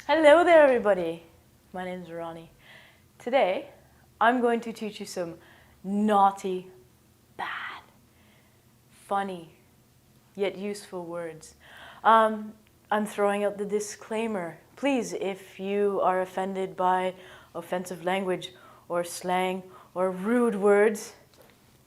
Hello there, everybody. My name is Ronnie. Today, I'm going to teach you some naughty, bad, funny, yet useful words. I'm throwing out the disclaimer. Please, if you are offended by offensive language or slang or rude words,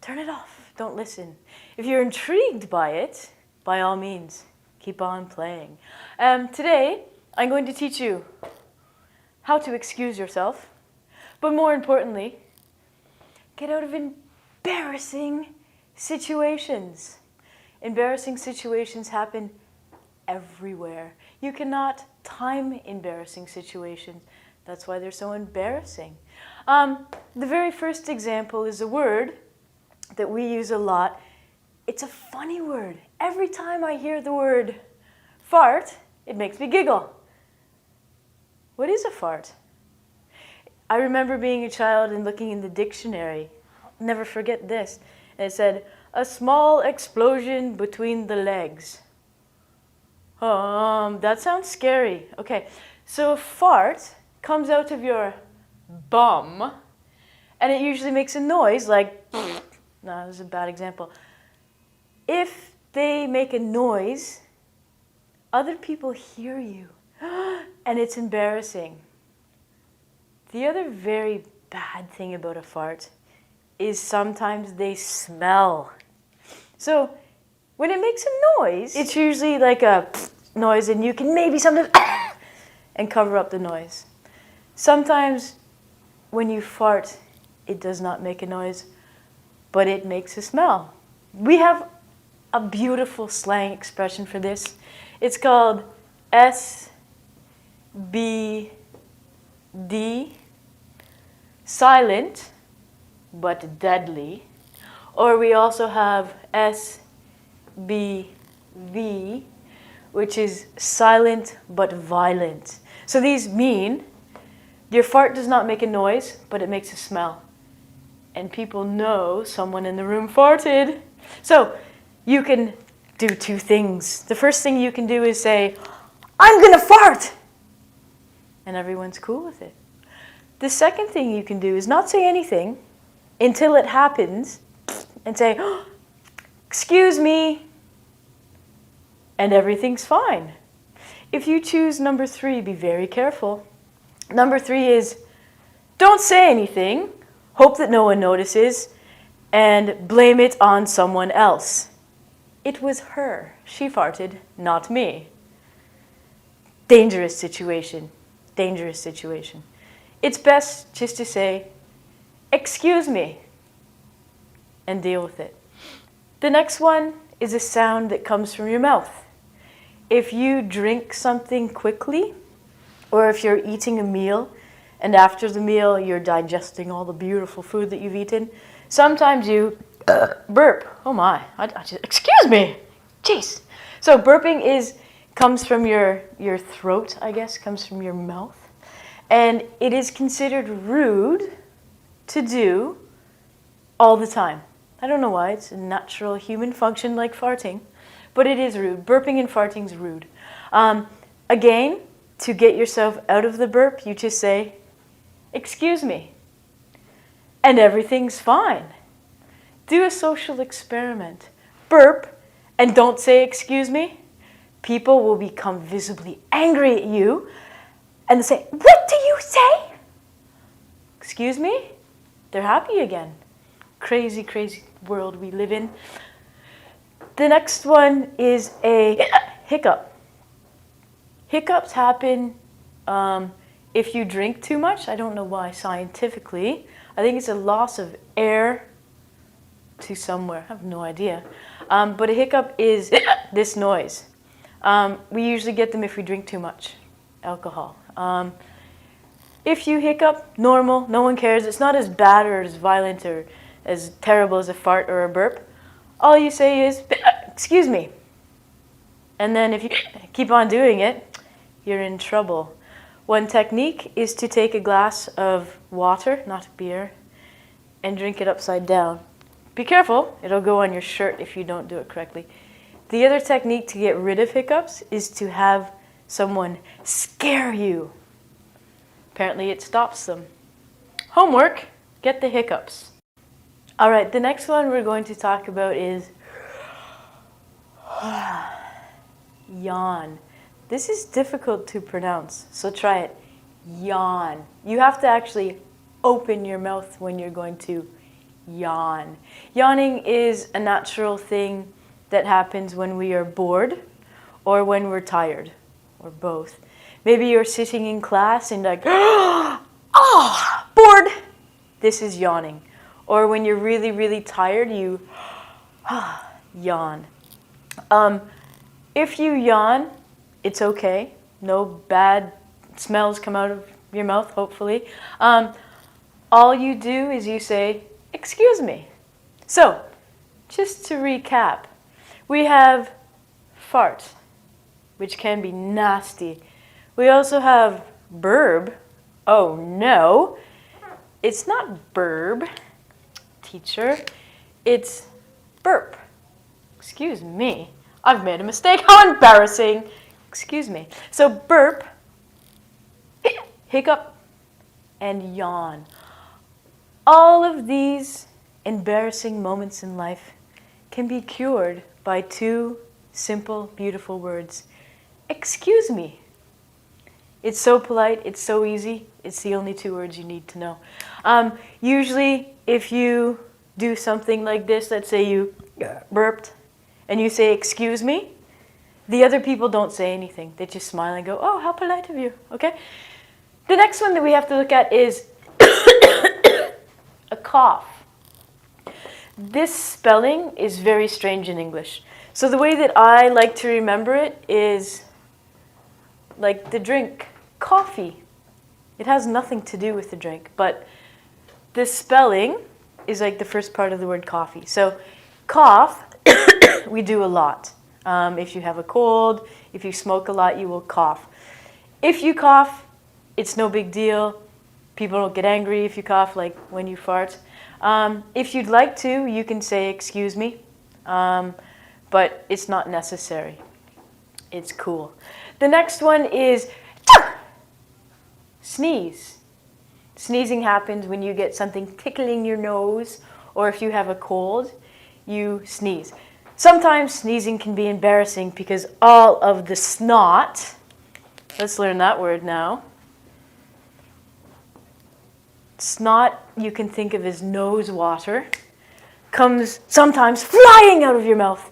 turn it off. Don't listen. If you're intrigued by it, by all means, keep on playing. Today, I'm going to teach you how to excuse yourself, but more importantly, get out of embarrassing situations. Embarrassing situations happen everywhere. You cannot time embarrassing situations. That's why they're so embarrassing. The very first example is a word that we use a lot. It's a funny word. Every time I hear the word fart, it makes me giggle. What is a fart? I remember being a child and looking in the dictionary. I'll never forget this. And it said, a small explosion between the legs. That sounds scary. Okay, so a fart comes out of your bum, and it usually makes a noise like, no, this is a bad example. If they make a noise, other people hear you. And it's embarrassing. The other very bad thing about a fart is sometimes they smell. So when it makes a noise, it's usually like a noise, and you can maybe sometimes and cover up the noise. Sometimes when you fart, it does not make a noise, but it makes a smell. We have a beautiful slang expression for this. It's called SBD, silent but deadly. Or we also have SBV, which is silent but violent. So these mean your fart does not make a noise, but it makes a smell. And people know someone in the room farted. So you can do two things. The first thing you can do is say, I'm gonna fart! And everyone's cool with it. The second thing you can do is not say anything until it happens and say, oh, excuse me, and everything's fine. If you choose number 3, be very careful. Number 3 is, don't say anything, hope that no one notices, and blame it on someone else. It was her. She farted, not me. Dangerous situation. Dangerous situation. It's best just to say, excuse me, and deal with it. The next one is a sound that comes from your mouth. If you drink something quickly, or if you're eating a meal, and after the meal you're digesting all the beautiful food that you've eaten, sometimes you burp. Oh my, excuse me, jeez. So burping comes from your throat, I guess, comes from your mouth. And it is considered rude to do all the time. I don't know why, it's a natural human function like farting, but it is rude. Burping and farting is rude. Again, to get yourself out of the burp, you just say, excuse me, and everything's fine. Do a social experiment. Burp and don't say excuse me. People will become visibly angry at you and say, what do you say? Excuse me? They're happy again. Crazy, crazy world we live in. The next one is a hiccup. Hiccups happen if you drink too much. I don't know why scientifically. I think it's a loss of air to somewhere. I have no idea. But a hiccup is this noise. We usually get them if we drink too much alcohol. If you hiccup, normal, no one cares. It's not as bad or as violent or as terrible as a fart or a burp. All you say is, excuse me. And then if you keep on doing it, you're in trouble. One technique is to take a glass of water, not beer, and drink it upside down. Be careful, it'll go on your shirt if you don't do it correctly. The other technique to get rid of hiccups is to have someone scare you. Apparently it stops them. Homework, get the hiccups. All right, the next one we're going to talk about is yawn. This is difficult to pronounce, so try it. Yawn. You have to actually open your mouth when you're going to yawn. Yawning is a natural thing that happens when we are bored or when we're tired, or both. Maybe you're sitting in class and like, oh, bored. This is yawning. Or when you're really, really tired, you yawn. If you yawn, it's okay. No bad smells come out of your mouth, hopefully. All you do is you say, excuse me. So, just to recap, we have fart, which can be nasty. We also have burb. Oh no, it's not burb, teacher. It's burp. Excuse me. I've made a mistake. How embarrassing. Excuse me. So burp, hiccup, and yawn. All of these embarrassing moments in life can be cured by two simple, beautiful words. Excuse me. It's so polite, it's so easy, it's the only two words you need to know. Usually, if you do something like this, let's say you burped, and you say, excuse me, the other people don't say anything. They just smile and go, oh, how polite of you, okay? The next one that we have to look at is a cough. This spelling is very strange in English. So the way that I like to remember it is like the drink, coffee. It has nothing to do with the drink, but the spelling is like the first part of the word coffee. So cough, we do a lot. If you have a cold, if you smoke a lot, you will cough. If you cough, it's no big deal. People don't get angry if you cough, like when you fart. If you'd like to, you can say, excuse me, but it's not necessary. It's cool. The next one is sneeze. Sneezing happens when you get something tickling your nose, or if you have a cold, you sneeze. Sometimes sneezing can be embarrassing because all of the snot, let's learn that word now. Snot, you can think of as nose water, comes sometimes flying out of your mouth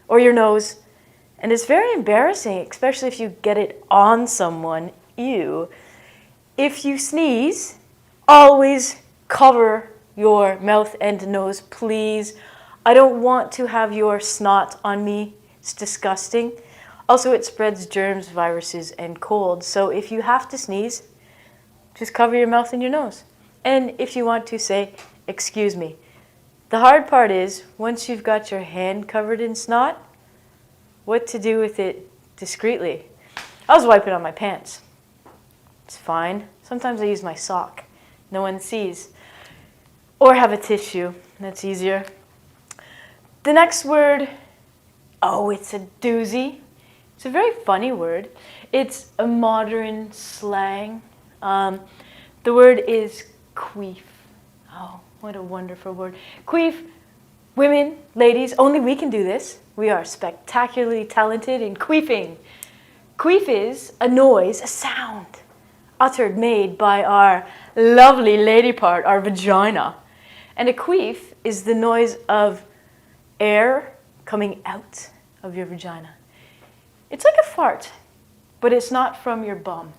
or your nose. And it's very embarrassing, especially if you get it on someone. Ew. If you sneeze, always cover your mouth and nose, please. I don't want to have your snot on me. It's disgusting. Also, it spreads germs, viruses, and colds. So if you have to sneeze, just cover your mouth and your nose. And if you want to say, excuse me. The hard part is, once you've got your hand covered in snot, what to do with it discreetly. I was wiping on my pants. It's fine. Sometimes I use my sock. No one sees. Or have a tissue. That's easier. The next word, oh, it's a doozy. It's a very funny word. It's a modern slang. The word is QUEEF. Oh, what a wonderful word. QUEEF, women, ladies, only we can do this. We are spectacularly talented in queefing. Queef is a noise, a sound, uttered, made by our lovely lady part, our vagina. And a queef is the noise of air coming out of your vagina. It's like a fart, but it's not from your bum.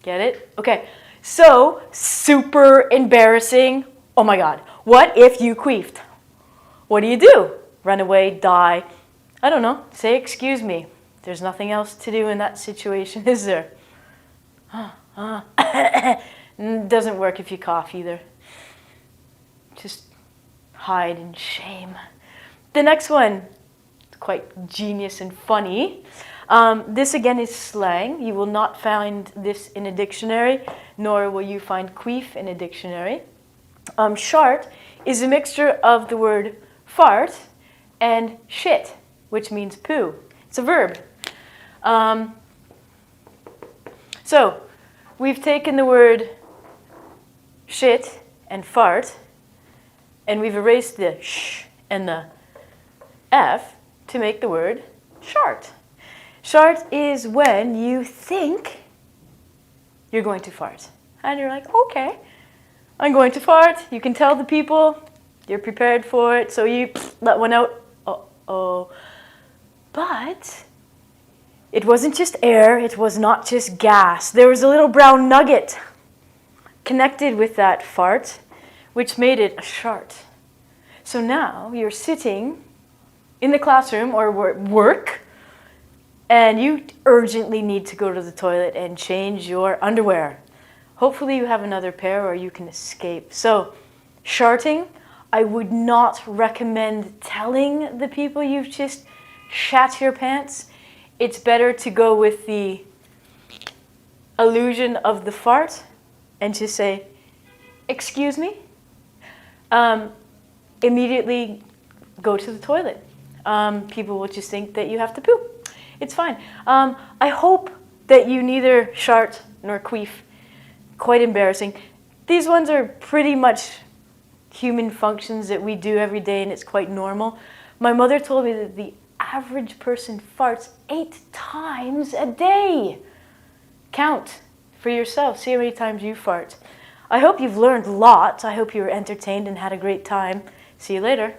Get it? Okay, so super embarrassing. Oh my God, what if you queefed? What do? Run away, die. I don't know, say excuse me. There's nothing else to do in that situation, is there? Doesn't work if you cough either. Just hide in shame. The next one, quite genius and funny. This again is slang. You will not find this in a dictionary, nor will you find queef in a dictionary. Shart is a mixture of the word fart and shit, which means poo. It's a verb. So we've taken the word shit and fart, and we've erased the sh and the f to make the word shart. Shart is when you think you're going to fart. And you're like, okay, I'm going to fart. You can tell the people you're prepared for it, so you let one out. Uh-oh. But it wasn't just air, it was not just gas. There was a little brown nugget connected with that fart, which made it a shart. So now you're sitting in the classroom or work, and you urgently need to go to the toilet and change your underwear. Hopefully you have another pair or you can escape. So, sharting, I would not recommend telling the people you've just shat your pants. It's better to go with the illusion of the fart and just say, excuse me? Immediately go to the toilet. People will just think that you have to poop. It's fine. I hope that you neither shart nor queef. Quite embarrassing. These ones are pretty much human functions that we do every day, and it's quite normal. My mother told me that the average person farts 8 times a day. Count for yourself. See how many times you fart. I hope you've learned lots. I hope you were entertained and had a great time. See you later.